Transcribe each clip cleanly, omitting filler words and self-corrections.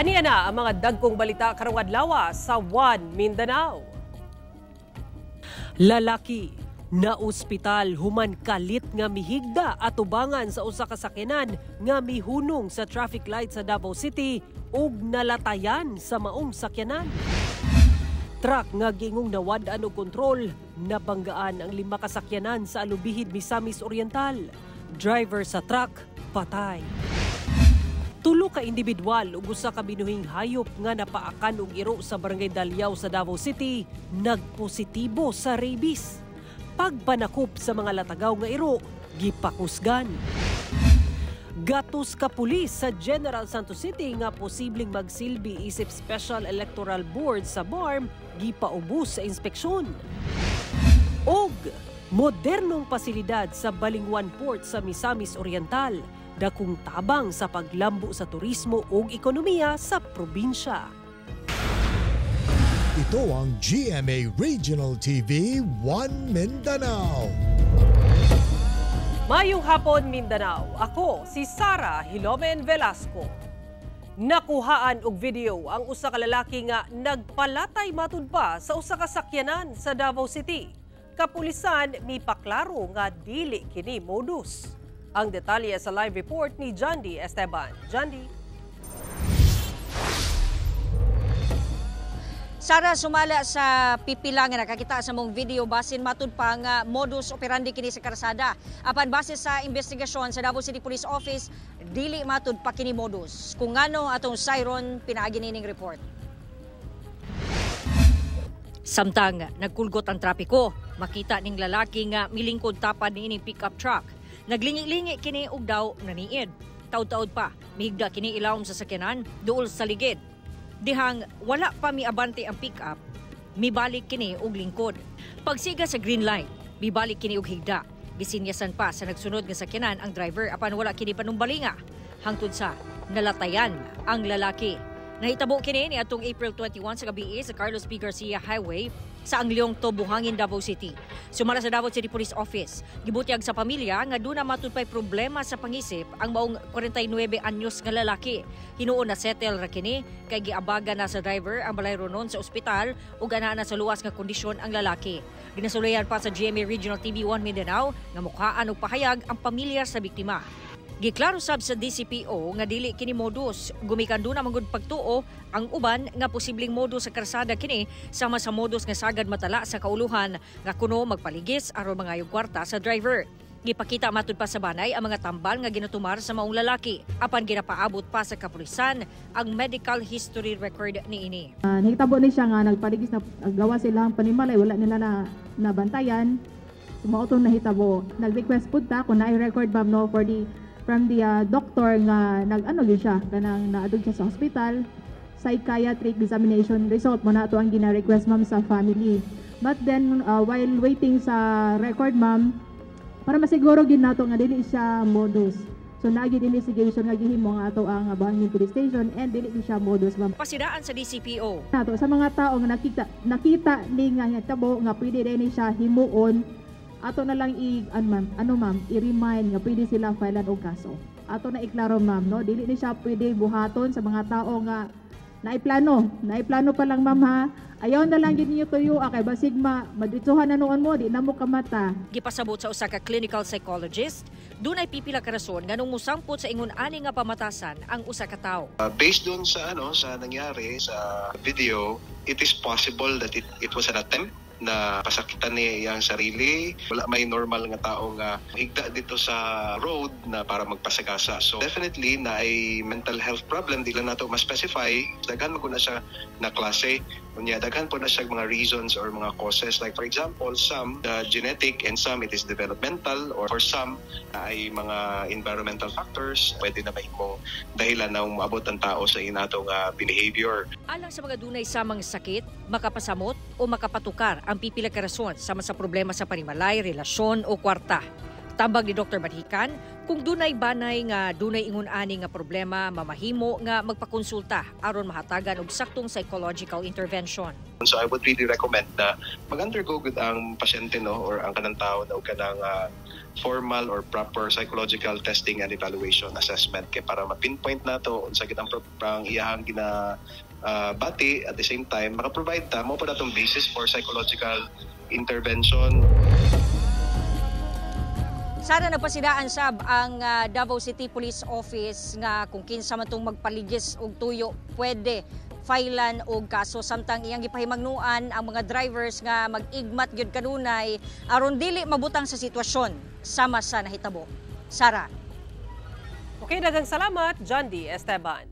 Aniya na ang mga dagkong balita karong adlaw sa One Mindanao. Lalaki na ospital human kalit nga mihigda at tubangan sa usa ka sakyanan nga mihunong sa traffic light sa Davao City ug nalatayan sa maong sakyanan. Truck nga gingong nawad-an og kontrol, nabanggaan ang 5 kasakyanan sa Alubihid, Misamis Oriental. Driver sa truck patay. 3 ka individual ug usa ka binuhing hayop nga napaakan og iro sa Barangay Daliao sa Davao City nagpositibo sa rabies. Pagpanakop sa mga latagaw nga iro gipakusgan. Gatos ka pulis sa General Santos City nga posibleng magsilbi isip Special Electoral Board sa BARM gipaubos sa inspeksyon. Og modernong pasilidad sa Balingwan Port sa Misamis Oriental dakong tabang sa paglambo sa turismo ug ekonomiya sa probinsya. Ito ang GMA Regional TV One Mindanao. Mayong hapon Mindanao, ako si Sara Hilomen Velasco. Nakuhaan og video ang usa ka lalaki nga nagpalatay matud pa sa usa ka sakyanan sa Davao City. Kapulisan mipaklaro nga dili kini modus. Ang detalye sa live report ni Jandy Esteban. Jandy. Sara, sumala sa pipila nga nakakita sa mong video basin matud pa nga modus operandi kini sa karsada. Apan base sa investigasyon sa Davao City Police Office, dili matud pa kini modus. Kung ngano atong siron pinaagi nining report. Samtang nagkulgot ang trapiko, makita ning lalaki nga milingkod tapad niining pickup truck. Naglingi-lingi kini og daw naniid. Taud-taud pa, mihigda kini ilawom sa sakyanan duol sa ligid. Dihang wala pa miabante ang pick-up, mibalik kini og lingkod. Pagsiga sa green light, mibalik kini og higda. Gisinyasan pa sa nagsunod nga sakyanan ang driver apan wala kini panumbalinga. Hangtod sa nalatayan ang lalaki. Nahitabo kini ni atong April 21 sa gabi sa Carlos P. Garcia Highway sa Angliong to, Buhangin, Davao City. Sumala sa Davao City Police Office, gibutyag sa pamilya nga doon na matud pay problema sa pangisip ang maong 49 anyos nga lalaki. Hinuon na settle ra kini kay giabaga na sa driver ang balay ronon sa ospital ug ana na sa luwas nga kondisyon ang lalaki. Ginasulayan pa sa GMA Regional TV 1 Mindanao nga mukhaan og pahayag ang pamilya sa biktima. Giklaro sab sa DCPO nga dili kini modus, gumikan do na manggod pagtuo ang uban nga posibleng modus sa karsada kini sama sa modus nga sagad matala sa kauluhan nga kuno magpaligis aron mangayog kwarta sa driver. Gipakita matud pa sa banay ang mga tambal nga ginatumar sa maong lalaki apan ginapaabot pa sa kapulisan ang medical history record niini. Nahitabo ni siya nga nagpaligis na gawa silang panimalay wala nila na nabantayan. Sumaotong nahitabo. Nag-request pud ta kung na-record ba no from the doctor nga nag-ano gyud siya kanang naadog siya sa hospital. Psychiatric examination result mo na ito ang gina-request ma'am sa family. But then while waiting sa record ma'am, para masiguro gid nato nga dili siya modus. So naagid investigation nga gihimo nga ato ang Buhangin Police Station and dili siya modus ma'am. Pasidaan sa DCPO. Nato sa mga tao nga nakita ni nga tabo nga pwede din siya himuon. Ato na lang i-remind nga pwede sila filean og kaso. Ato na iklaro ma'am no, dili ni siya pwede buhaton sa mga tao nga naiplano pa lang ma'am ha. Ayaw na lang gid niyo tuyo kay basig maditsuhan na noon mo di na mo kamata. Gipasabot sa usa ka clinical psychologist, dunay pipila ka rason nganong musampot sa ingon ani nga pamatasan ang usa ka tawo. Based doon sa sa nangyari sa video, it is possible that it was an attempt na pasakitan niya ang sarili. Wala may normal nga tao nga higda dito sa road na para magpasagasa. So definitely na ay mental health problem. Di lang nato ma-specify. Daghan mo na siya na klase. Kunya, daghan po na siya mga reasons or mga causes. Like for example, some genetic and some it is developmental or for some ay mga environmental factors. Pwede na mahimong dahilan na umabot ang tao sa inatong behavior. Alang sa mga dunay samang sakit, makapasamot o makapatukar ang pipila ka rason sama sa problema sa panimalay, relasyon o kwarta. Tambag ni Dr. Badhikan, Kung dunay banay nga dunay ingon ani nga problema, mamahimo nga magpakonsulta aron mahatagan og saktong psychological intervention. So I would really recommend na mag-undergo gud ang pasyente or ang kanang tao na kanang formal or proper psychological testing and evaluation assessment kay para ma-pinpoint nato unsa gid ang iyahang bati, at the same time maka-provide ta mo pa natong basis for psychological intervention. Sana nagpasidaan sab ang Davao City Police Office nga kung kinsa man tong magpaligis og tuyo pwede filean og kaso, samtang iyang gipahimangnuan ang mga drivers nga mag-igmat gyud kanunay aron dili mabutang sa sitwasyon sama sa nahitabo. Sara. Okay, daghang salamat, John D. Esteban.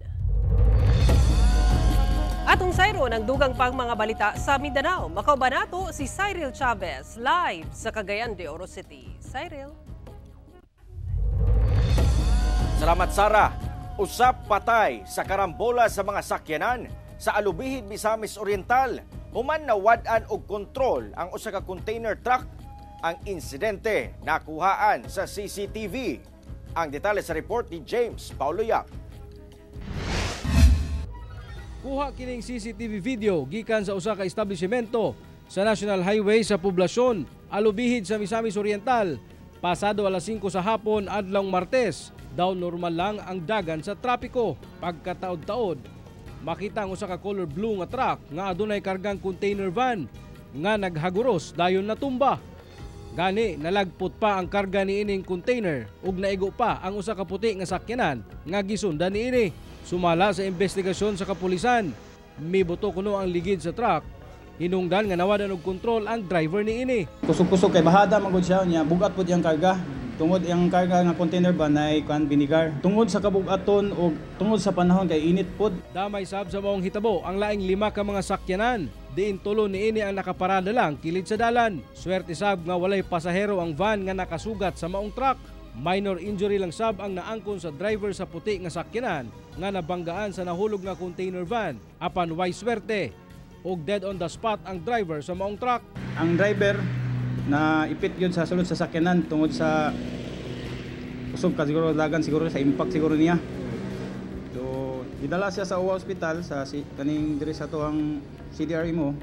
Atong sayro ng dugang pang mga balita sa Mindanao. Makauban nato si Cyril Chavez live sa Cagayan de Oro City. Cyril. Salamat, Sara. Usap patay sa karambola sa mga sakyanan sa Alubihid, Misamis Oriental. Human nawad-an og kontrol ang usa ka container truck. Ang insidente nakuhaan sa CCTV. Ang detalye sa report ni James Paulo Yap. Kuha kining CCTV video gikan sa usa ka establishmento sa National Highway sa poblasyon Alubihid sa Misamis Oriental. Pasado alas 5 sa hapon adlong Martes, daw normal lang ang dagan sa trapiko. Pagkataod-taod, makita ang usa ka color blue nga truck nga adunay kargang container van nga naghaguros dayon natumba. Gani nalagpot pa ang karga niining container ug naigo pa ang usa ka puti nga sakyanan nga gisundan niini. Sumala sa investigasyon sa kapulisan, mibuto kuno ang ligid sa truck. Hinungdan nga nawadan og kontrol ang driver niini. Kusog-kusog kay bahada man gud siya nya bugat pud iyang karga. Tungod iyang karga nga container van ay binigar. Tungod sa kabugaton o tungod sa panahon kay init pod. Damay sab sa maong hitabo ang laing 5 ka mga sakyanan. Diin tulo niini ang nakaparada lang kilid sa dalan. Swerte sab nga walay pasahero ang van nga nakasugat sa maong truck. Minor injury lang sab ang naangkon sa driver sa puti nga sakyanan nga nabanggaan sa nahulog nga container van. Apan way swerte og dead on the spot ang driver sa maong truck. Ang driver na ipit yun sa sulod sa sakyanan tungod sa usog ka siguro lagan siguro sa impact siguro niya. So idala siya sa Uwa Hospital sa kaning diri sa tuang CDRE mo.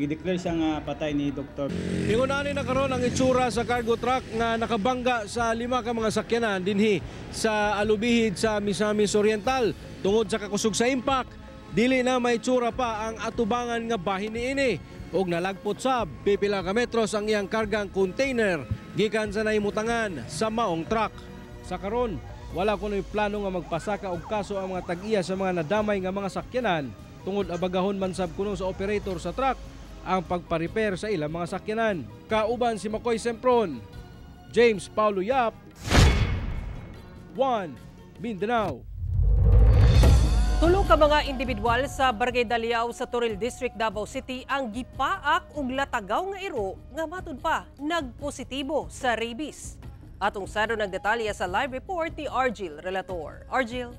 I-declare siya nga patay ni Dr. Ingunani na karon ang itsura sa cargo truck nga nakabangga sa 5 ka mga sakyanan dinhi sa Alubihid sa Misamis Oriental. Tungod sa kakusog sa impact, dili na may itsura pa ang atubangan nga bahin niini og nalagpot sab pipila ka metros ang iyang kargang container gikan sa naimutangan sa maong truck. Sa karon, wala kunoy plano nga magpasaka og kaso ang mga tag-iya sa mga nadamay nga mga sakyanan tungod abagahon man sab kuno sa operator sa truck ang pagpa-repair sa ilang mga sakyanan. Kauban si Makoy Sempron, James Paulo Yap, 1 Mindanao. Tulo ka mga individual sa Barangay Daliao sa Toril District, Davao City ang gipaak ug latagaw nga iro nga matud pa nagpositibo sa rabies. Atong sado ng detalye sa live report ni Argil Relator. Argil.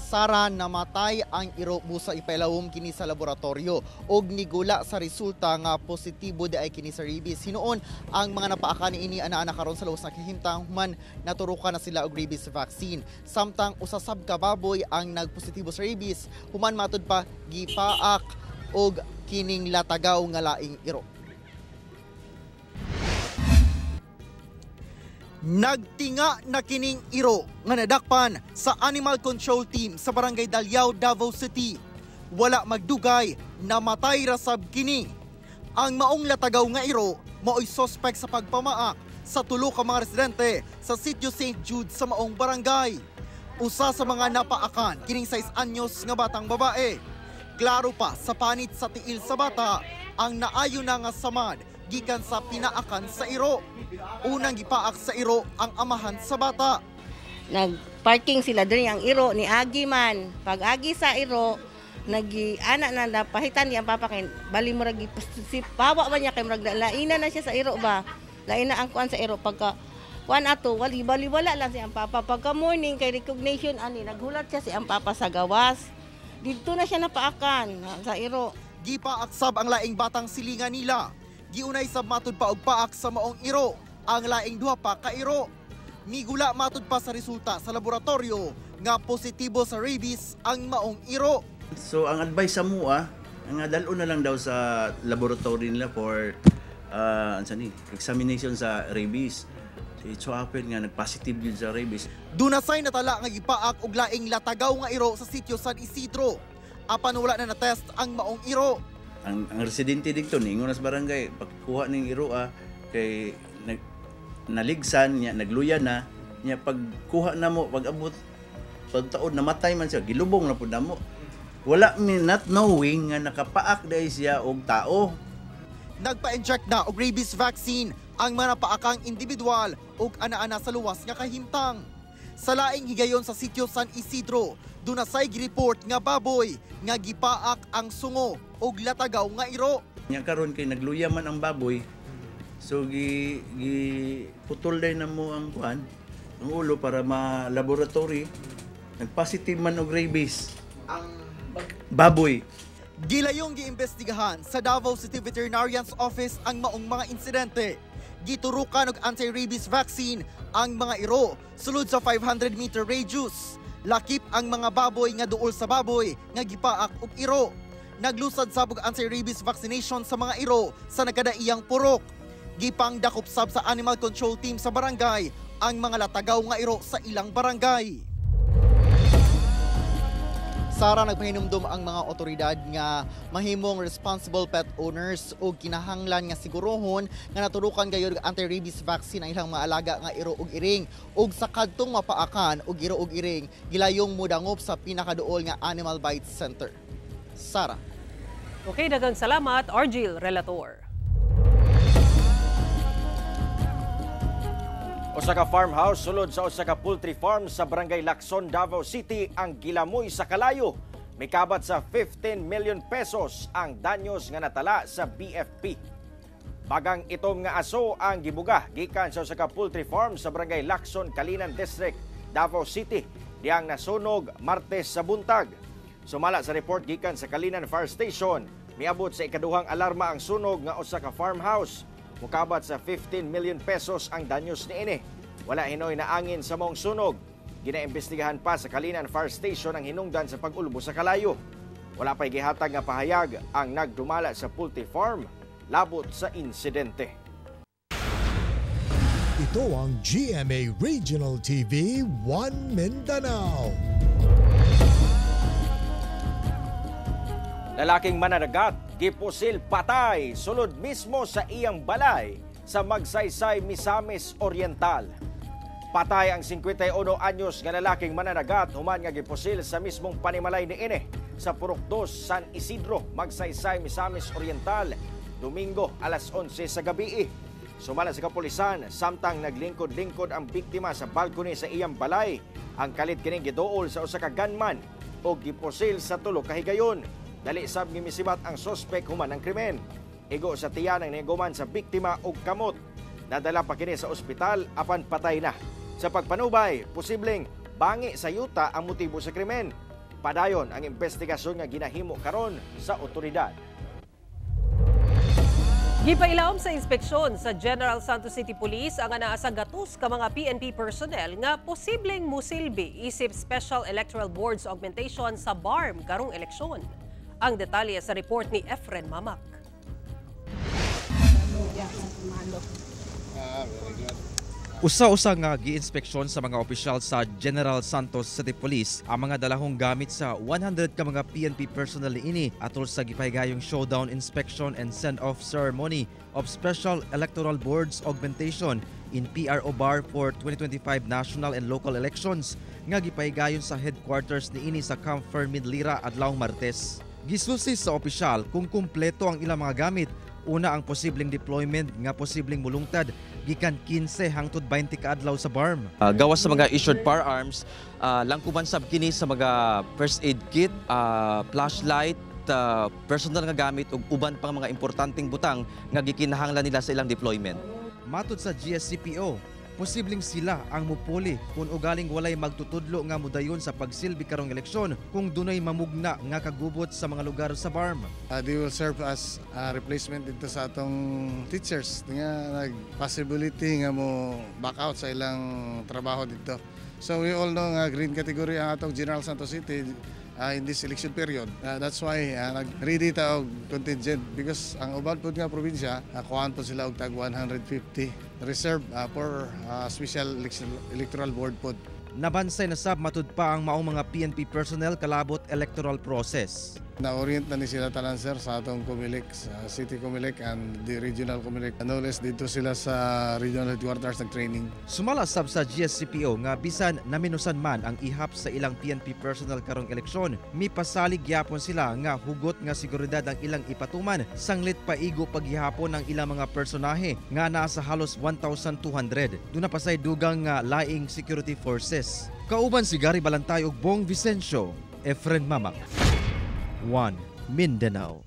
Sara namatay ang iro busa ipailawom kini sa laboratorio og nigula sa resulta nga positibo di ay kini sa rabies. Hinuon ang mga napaakan ini ana karon sa lawas na kahimtang human naturukan na sila og rabies vaccine. Samtang usasab ka baboy ang nagpositibo sa rabies, human matud pa gipaak og kining latagaw nga laing iro. Nagtinga na kining iro nga nadakpan sa Animal Control Team sa Barangay Daliao, Davao City. Wala magdugay, namatay ra sab kini. Ang maong latagaw nga iro mao'y suspect sa pagpamaak sa tulo ka mga residente sa Sitio St. Jude sa maong barangay. Usa sa mga napaakan kining 6 anyos nga batang babae. Klaro pa sa panit sa tiil sa bata ang naayo na nga samad gikan sa pinaakan sa iro. Unang gipaak sa iro ang amahan sa bata. Nagparking sila diri ang iro ni Agi man. Pag agi sa iro, anak na napahitan niya ang papa kay bali mo ragi pawa ba niya kay murag laina na siya sa iro ba. Laina ang kuan sa iro pagka kuan ato wala lang si ang papa. Pagka morning kay recognition ani naghulat siya si ang papa sa gawas. Dito na siya napaakan sa iro. Gipaak sab ang laing batang silingan nila. Giunay sab matud pa og paak sa maong iro ang laing duha pa ka iro. Migula matud pa sa resulta sa laboratorio nga positibo sa rabies ang maong iro. So ang advice sa mua, nga dalo na lang daw sa laboratory nila for examination sa rabies. So it so happen nga nag-positive yun sa rabies. Dunasay natala nga gipaak og laing latagaw nga iro sa sitio San Isidro. Apan wala na na-test ang maong iro. Ang residente dito ningon sa barangay pagkuha ning iro kay naligsan niya, nagluya na niya, pagkuha na mo, pag-abot pagtaon namatay man siya, gilubong na pud namo. Wala mi not knowing nga nakapaak dahil siya og tao. Nagpa-inject na og rabies vaccine ang mga napaakang individual ug ana-ana sa luwas nga kahimtang. Sa laing higayon sa sitio San Isidro, dunasay gireport nga baboy nga gipaak ang sungo ug latagaw nga iro. Nya karon kay nagluya man ang baboy, so gi putol day na mo ang kuan, ang ulo para ma-laboratory. Nag-positive man og rabies ang baboy. Gilayong giimbestigahan sa Davao City Veterinarian's Office ang maong mga insidente. Giturukan og anti-rabies vaccine ang mga iro sulod sa 500-meter radius. Lakip ang mga baboy nga duol sa baboy nga gipaak og iro. Naglusad sabog anti-rabies vaccination sa mga iro sa nagkadaiyang purok. Gipang dakop sab sa animal control team sa barangay ang mga latagaw nga iro sa ilang barangay. Sara, nagpahinumdum ang mga otoridad nga mahimong responsible pet owners o kinahanglan nga sigurohon nga naturukan gayud anti-rabies vaccine ang ilang mga alaga nga iro ug iring ug sa kadtong mapaakan og iro ug iring gilayong mudangop sa pinakaduol nga Animal Bites Center. Sara. Okay, daghang salamat, Argil Relator. Usa ka farmhouse sulod sa usa ka poultry farm sa Barangay Lacson, Davao City ang gilamoy sa kalayo. May kabat sa 15 million pesos ang danyos nga natala sa BFP. Bagang itom nga aso ang gibuga gikan sa usa ka poultry farm sa Barangay Lacson, Kalinan District, Davao City. Diyang nasunog Martes sa buntag. Sumala sa report gikan sa Kalinan Fire Station, miabot sa ikaduhang alarma ang sunog nga usa ka farmhouse. Mukabat sa 15 million pesos ang danyos niini. Wala hinoy na angin sa maong sunog. Ginaimbestigahan pa sa Kalinan Fire Station ang hinungdan sa pag-ulbo sa kalayo. Wala pa'y gihatag nga pahayag ang nagdumala sa poultry farm labot sa insidente. Ito ang GMA Regional TV 1 Mindanao. Lalaking mananagat, gipusil patay sulod mismo sa iyang balay sa Magsaysay, Misamis Oriental. Patay ang 51 anyos nga lalaking mananagat human nga gipusil sa mismong panimalay niini sa Purok 2, San Isidro, Magsaysay, Misamis Oriental, Domingo alas 11 sa gabi. Sumala sa kapulisan, samtang naglingkod-lingkod ang biktima sa balcony sa iyang balay, ang kalit kining giduol sa usa ka gunman o gipusil sa tulo ka higayon. Dali sab gimisibat ang sospek human ng krimen. Igo sa tiyan ang niguman sa biktima og kamot. Nadala pa kini sa ospital apan patay na. Sa pagpanubay, posibleng bangi sa yuta ang motibo sa krimen. Padayon ang investigasyon nga ginahimo karon sa otoridad. Gipailaom sa inspeksyon sa General Santos City Police ang anaa sa gatos ka mga PNP personnel nga posibleng musilbi isip Special Electoral Board's augmentation sa BARM karong eleksyon. Ang detalye sa report ni Efren Mamak. Usa-usa nga gi-inspeksyon sa mga opisyal sa General Santos City Police ang mga dalahong gamit sa 100 ka mga PNP personnel niini atol sa gipaygayong showdown inspection and send-off ceremony of Special Electoral Board's augmentation in PRO BAR for 2025 national and local elections nga gipaygayon sa headquarters niini sa Camp Fermin Lira adlawng Martes. Gisusi sa opisyal kung kumpleto ang ilang mga gamit. Una ang posibleng deployment nga posibleng mulungtad gikan 15 hangtod 20 ka adlaw sa BARM. Gawas sa mga issued firearms, langkuban sab kini sa mga first aid kit, flashlight, personal nga gamit ug uban pang mga importanteng butang nga gikinahanglan nila sa ilang deployment. Matud sa GSCPO, Posibleng sila ang mupuli kung ugaling walay magtutudlo nga mudayon sa pagsilbi karong eleksyon kung dunay mamugna nga kagubot sa mga lugar sa BARM. They will serve as a replacement dito sa atong teachers nga nag-possibility nga mo back out sa ilang trabaho dito. So we all know nga green category ang atong General Santos City in this election period. That's why nag-ready ta og contingent because ang uban pud nga probinsya kuhaan po sila og tag 150 reserve for special electoral board pod. Nabansay na sab matud pa ang maong mga PNP personnel kalabot electoral process. Na-orient na ni sila tanan sir sa atong Comelec, sa City Comelec and the Regional Comelec. No less dito sila sa Regional Headquarters ng training. Sumala sab sa GSCPO nga bisan naminusan man ang ihap sa ilang PNP personnel karong eleksyon, mipasalig gyapon sila nga hugot nga seguridad ang ilang ipatuman sanglit paigo paghihapon ang ilang mga personahe nga nasa halos 1,200. Duna pasay dugang nga laing security forces. Kauban si Gary Balantay ug Bong Vicencio, Efren Mamak. 1 Mindanao.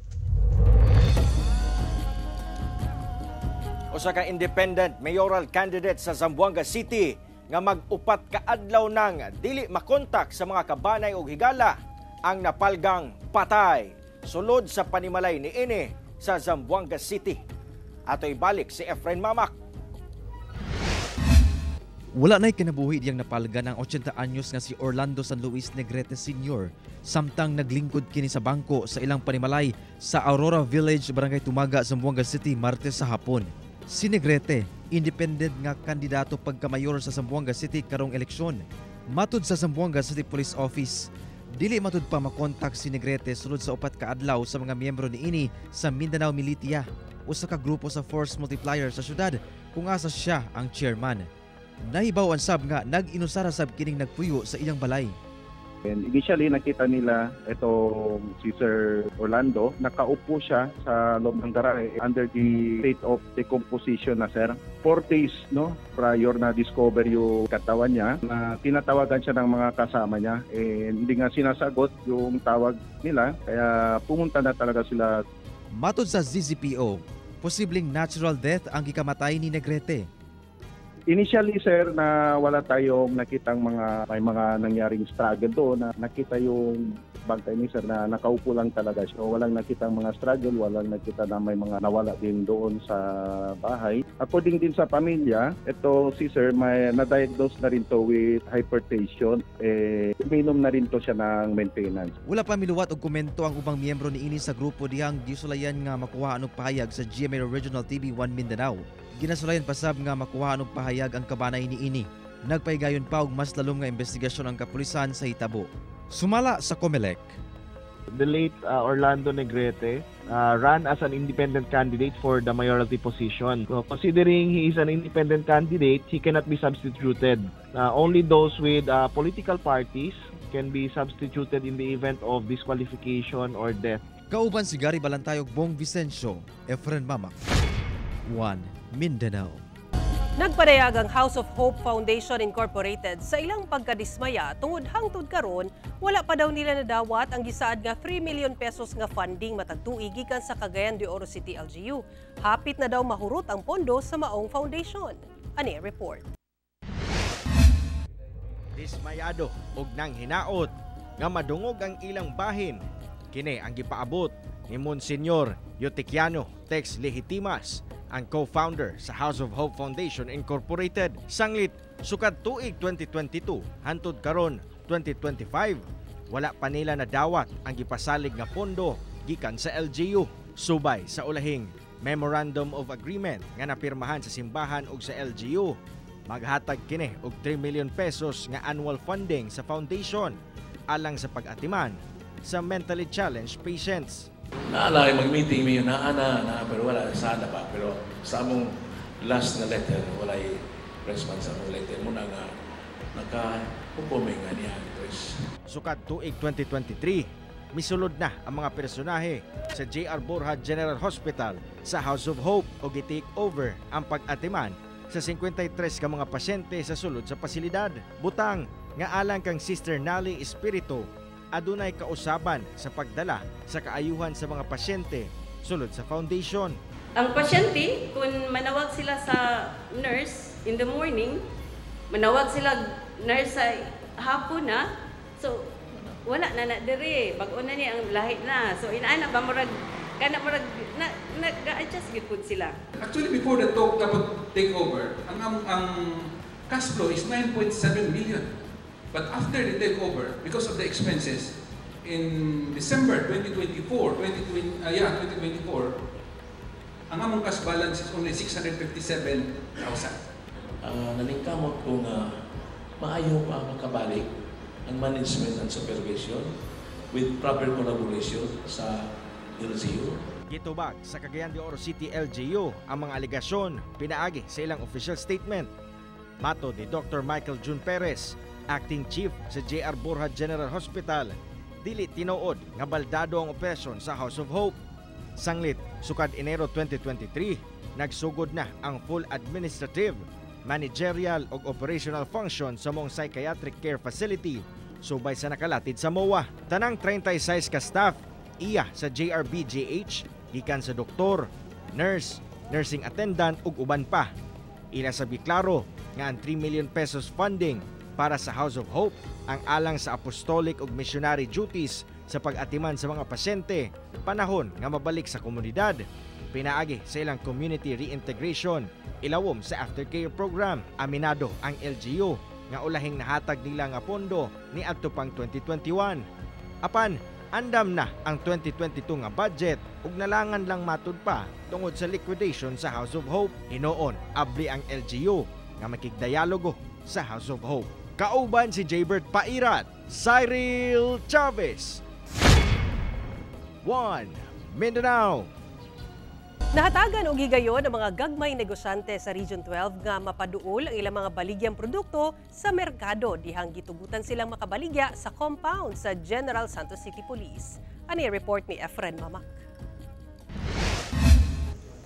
Usa ka independent mayoral candidate sa Zamboanga City nga mag-upat ka adlaw nang dili makontak sa mga kabanay ug higala ang napalgang patay sulod sa panimalay niini sa Zamboanga City. Ato ibalik si Efren Mamak. Wala na'y kinabuhi diyang napalgan ang 80 anyos nga si Orlando San Luis Negrete Sr. samtang naglingkod kini sa bangko sa ilang panimalay sa Aurora Village, Barangay Tumaga, Zamboanga City, Martes sa hapon. Si Negrete, independent nga kandidato pagkamayor sa Zamboanga City karong eleksyon. Matud sa Zamboanga City Police Office, dili matud pa makontak si Negrete sulod sa upat ka adlaw sa mga miyembro niini sa Mindanao Militia, usa ka grupo sa force multiplier sa syudad kung asa siya ang chairman. Nahibaw ang sab nga nag-inusara sab kining nagpuyo sa iyang balay. And initially nakita nila itong si Sir Orlando, nakaupo siya sa loob ng garahe under the state of decomposition na sir. 4 days prior na discover yung katawan niya, na tinatawagan siya ng mga kasama niya. And hindi nga sinasagot yung tawag nila, kaya pumunta na talaga sila. Matod sa ZZPO, posibleng natural death ang gikamatay ni Negrete. Initially sir, na wala tayong nakitang may mga nangyaring struggle doon, na nakita yung bangkay ni sir na nakaupo lang talaga siya. Walang nakitang mga struggle, walang nakita na may mga nawala din doon sa bahay. According din sa pamilya, ito si sir may na-diagnose na rin to with hypertension. Uminom na rin to siya ng maintenance. Wala pa miluwat og komento ang ubang miyembro niini sa grupo dihang gisulayan nga makuha og pahayag sa GMA Regional TV 1 Mindanao. Ginasulayan pasab nga makuha og pahayag ang kabanay niini. Nagpaigayon pa og mas lalom nga investigasyon ang kapulisan sa hitabo. Sumala sa Comelec. The late Orlando Negrete ran as an independent candidate for the mayoralty position. So, considering he is an independent candidate, he cannot be substituted. Only those with political parties can be substituted in the event of disqualification or death. Kauban si Gary Balantay ug Bong Vicencio, Efren Mamak. 1 Mindanao. Nagpadayag ang House of Hope Foundation Incorporated sa ilang pagkadismaya tungod hangtod karon wala pa daw nila nadawat ang gisaad nga 3 million pesos nga funding matag tuig gikan sa Cagayan de Oro City LGU. Hapit na daw mahurot ang pondo sa maong foundation. Ani report. Dismayado og nang hinaot nga madungog ang ilang bahin. Kini ang gipaabot ni Monsignor Yotikiano Tex Legitimas, ang co-founder sa House of Hope Foundation Incorporated. Sanglit sukad tuig 2022 hantod karon 2025, wala pa nila nadawat ang gipasalig nga pondo gikan sa LGU. Subay sa ulahing Memorandum of Agreement nga napirmahan sa simbahan ug sa LGU, maghatag kini og 3 million pesos nga annual funding sa foundation alang sa pag-atiman sa mentally challenged patients. Naalala mag-meeting mi na pero wala sana pa, pero sa among last na letter walay response sa among letter muna nga naka-hukume nga niya. Sukad tuig 2023, misulod na ang mga personahe sa J.R. Borja General Hospital sa House of Hope o gi-take over ang pag-atiman sa 53 ka mga pasyente sa sulod sa pasilidad. Butang nga alang kang Sister Nally Espiritu, adunay kausaban sa pagdala sa kaayuhan sa mga pasyente sulod sa foundation. Ang pasyente, kung manawag sila sa nurse, in the morning, manawag sila nurse sa hapon na. So wala na dire, bag-o na ni ang lahi na. So inaana ba murag kana murag nag-adjust gid pud sila. Actually before the talk about takeover, ang cash flow is 9.7 million. But after the takeover, because of the expenses, in December 2024, ang among cash balance is only 657,000. Naningkamot kung maayo pa makabalik ang management and supervision with proper collaboration sa LGU. Gitubag sa Cagayan de Oro City LGU ang mga aligasyon pinaagi sa ilang official statement. Mato ni Dr. Michael June Perez, Acting Chief sa J.R. Borja General Hospital, dili tinuod nga baldado ang operasyon sa House of Hope. Sanglit, sukad Enero 2023, nagsugod na ang full administrative, managerial ug operational function sa mong psychiatric care facility subay sa nakalatid sa MOA. Tanang 36 ka staff iya sa JRBGH gikan sa doktor, nurse, nursing attendant ug uban pa. Ila sabi klaro nga ang 3 million pesos funding para sa House of Hope ang alang sa apostolic ug missionary duties sa pag-atiman sa mga pasyente panahon nga mabalik sa komunidad. Pinaagi sa ilang community reintegration, ilawom sa aftercare program. Aminado ang LGU nga ulahing nahatag nila nga pondo ni adto pang 2021. Apan andam na ang 2022 nga budget ug nalangan lang matud pa tungod sa liquidation sa House of Hope. Hinoon abli ang LGU nga makigdialogo sa House of Hope. Kauban si Jaybert Pairat, Cyril Chavez, One Mindanao. Nahatagan og higayon ang mga gagmay negosyante sa Region 12 nga mapaduol ang ilang mga baligyang produkto sa merkado dihang gitugutan silang makabaligya sa compound sa General Santos City Police. Ani report ni Efren Mamak.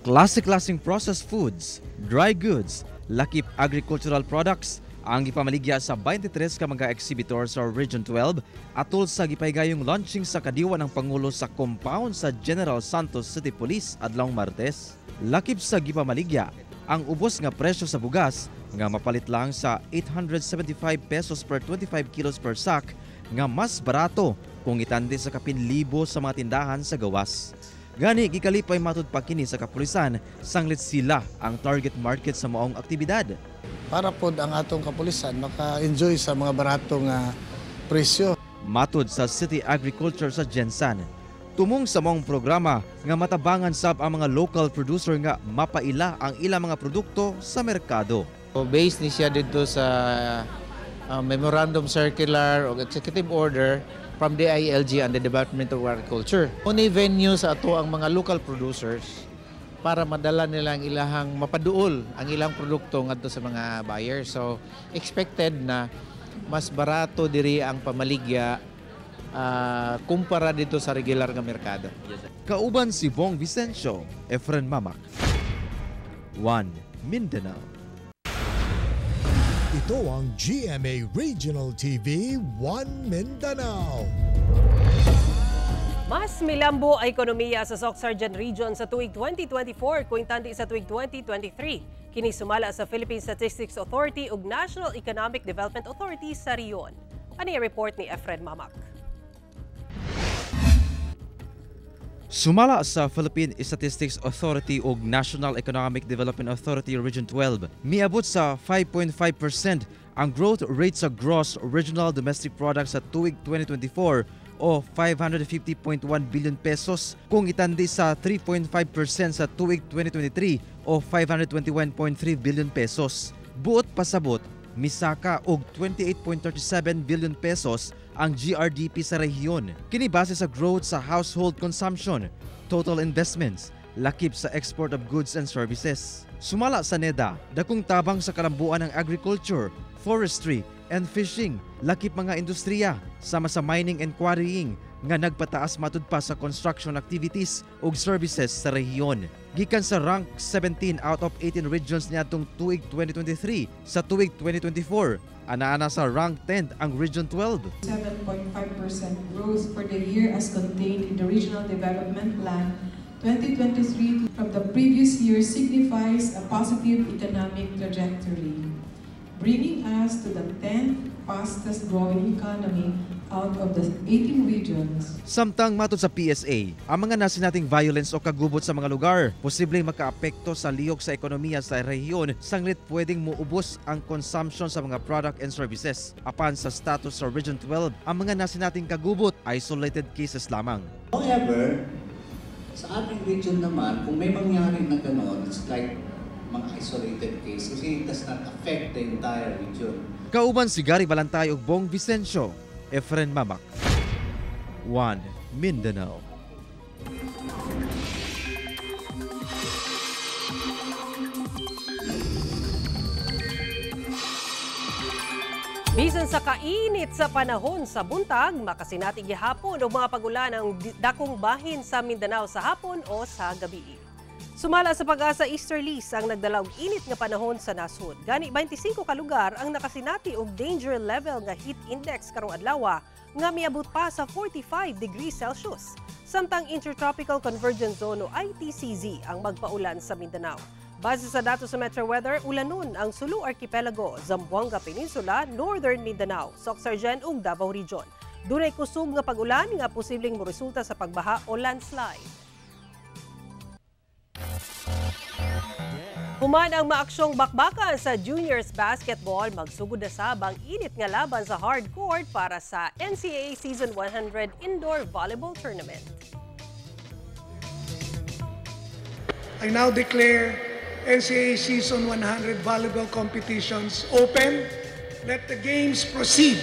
Classic-classing processed foods, dry goods, lakip agricultural products ang ipamaligya sa 23 ka mga exhibitor sa Region 12 atol sa gipaygayong launching sa kadiwa ng Pangulo sa compound sa General Santos City Police adlawng Martes. Lakip sa gipamaligya ang ubos nga presyo sa bugas nga mapalit lang sa 875 pesos per 25 kilos per sack nga mas barato kung itandi sa kapin libo sa mga tindahan sa gawas. Gani gikalipay matud pa kini sa kapulisan sanglit sila ang target market sa maong aktibidad. Para pod ang atong kapulisan maka-enjoy sa mga baratong presyo. Matud sa City Agriculture sa Gensan, tumong sa maong programa nga matabangan sab ang mga local producer nga mapaila ang ilang mga produkto sa merkado. Based ni siya dito sa Memorandum Circular o Executive Order from the DILG and the Department of Agriculture. Unay venue sa ato ang mga local producers para madala nila ang ilahang mapaduol ang ilang produkto ngadto sa mga buyers. So expected na mas barato diri ang pamaligya kumpara dito sa regular nga merkado. Kauban si Bong Vicencio, Efren Mamak, One Mindanao. Ito ang GMA Regional TV, One Mindanao. Mas milambo ang ekonomiya sa Soc-Sargen Region sa tuig 2024 kung tandi sa tuig 2023. Kini sumala sa Philippine Statistics Authority ug National Economic Development Authority sa riyon. Ani report ni Efren Mamak. Sumala sa Philippine Statistics Authority ug National Economic Development Authority Region 12, miabot sa 5.5% ang growth rate sa gross regional domestic product sa tuig 2024 o 550.1 billion pesos kung itandi sa 3.5% sa tuig 2023 o 521.3 billion pesos. Buot pasabot, misaka og 28.37 billion pesos ang GRDP sa rehiyon. Kini base sa growth sa household consumption, total investments, lakip sa export of goods and services. Sumala sa NEDA, dakong tabang sa kalambuan ng agriculture, forestry, and fishing, lakip mga industriya, sama sa mining and quarrying, nga nagpataas matud pa sa construction activities ug services sa rehiyon. Gikan sa rank 17 out of 18 regions niadtong tuig 2023 sa tuig 2024, ana-ana sa rank 10 ang Region 12. 7.5% growth for the year as contained in the Regional Development Plan 2023 recovery from the previous year signifies a positive economic trajectory, bringing us to the 10th fastest growing economy out of the 18 regions. Samtang matod sa PSA, ang mga nasinating violence o kagubot sa mga lugar posibleng makaapekto sa lihok sa ekonomiya sa rehiyon sanglit pwedeng muubos ang consumption sa mga product and services. Apan sa status sa Region 12, ang mga nasinating kagubot isolated cases lamang. However, sa ating region naman, kung may mangyari na gano'n, it's like mga isolated cases, it does not affect the entire region. Kauban si Gary Balantay ug Bong Vicencio, Efren Mamak, One Mindanao. Bisan sa kainit sa panahon sa buntag, makasinati gihapon o mga pagulan ng dakong bahin sa Mindanao sa hapon o sa gabi. Sumala sa pag-asa easterlies ang nagdalaw init nga panahon sa nasod. Gani 25 ka lugar ang nakasinati og danger level nga heat index karong adlaw nga miabot pa sa 45 degrees Celsius. Samtang Intertropical Convergence Zone o ITCZ ang magpaulan sa Mindanao. Base sa datos sa Metro Weather, ulanon ang Sulu Archipelago, Zamboanga Peninsula, Northern Mindanao, Soc-Sargen ug Davao Region. Dunay kusog nga pag-ulan nga posibleng moresulta sa pagbaha o landslide. Human ang maaksyong bakbakan sa juniors basketball, magsugod na sabang init nga laban sa hard court para sa NCAA Season 100 Indoor Volleyball Tournament. I now declare NCAA Season 100 Volleyball Competitions open. Let the games proceed.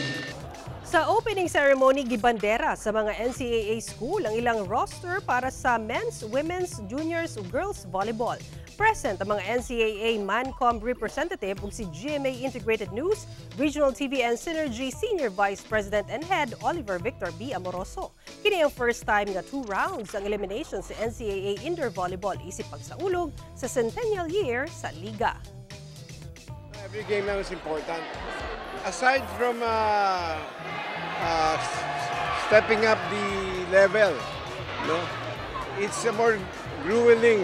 Sa opening ceremony, gibandera sa mga NCAA school ang ilang roster para sa men's, women's, juniors ug girls volleyball. Present ang mga NCAA Mancom representative ug si GMA Integrated News, Regional TV and Synergy Senior Vice President and Head Oliver Victor B. Amoroso. Kini ang first time nga 2 rounds ang elimination sa NCAA Indoor Volleyball isip pagsaulog sa centennial year sa liga. Every game now is important. Aside from stepping up the level, no, it's a more grueling.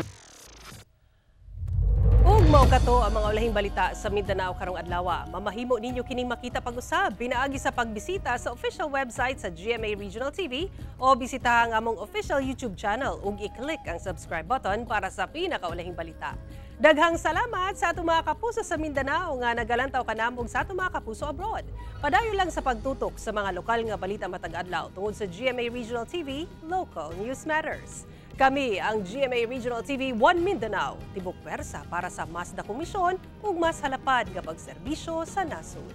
Ug mao kato ang mga ulahing balita sa Mindanao karong adlaw. Mamahimo ninyo kining makita pag-usab pinaagi sa pagbisita sa official website sa GMA Regional TV o bisitahan ang among official YouTube channel ug i-click ang subscribe button para sa pinakaulahing balita. Daghang salamat sa atong mga kapuso sa Mindanao nga nagalantaw kanamong sa atong mga kapuso abroad. Padayon lang sa pagtutok sa mga lokal nga balita matag adlaw tungod sa GMA Regional TV, Local News Matters. Kami ang GMA Regional TV 1 Mindanao, tibok pwersa para sa mas na komisyon ug mas halapad nga pagserbisyo sa nasod.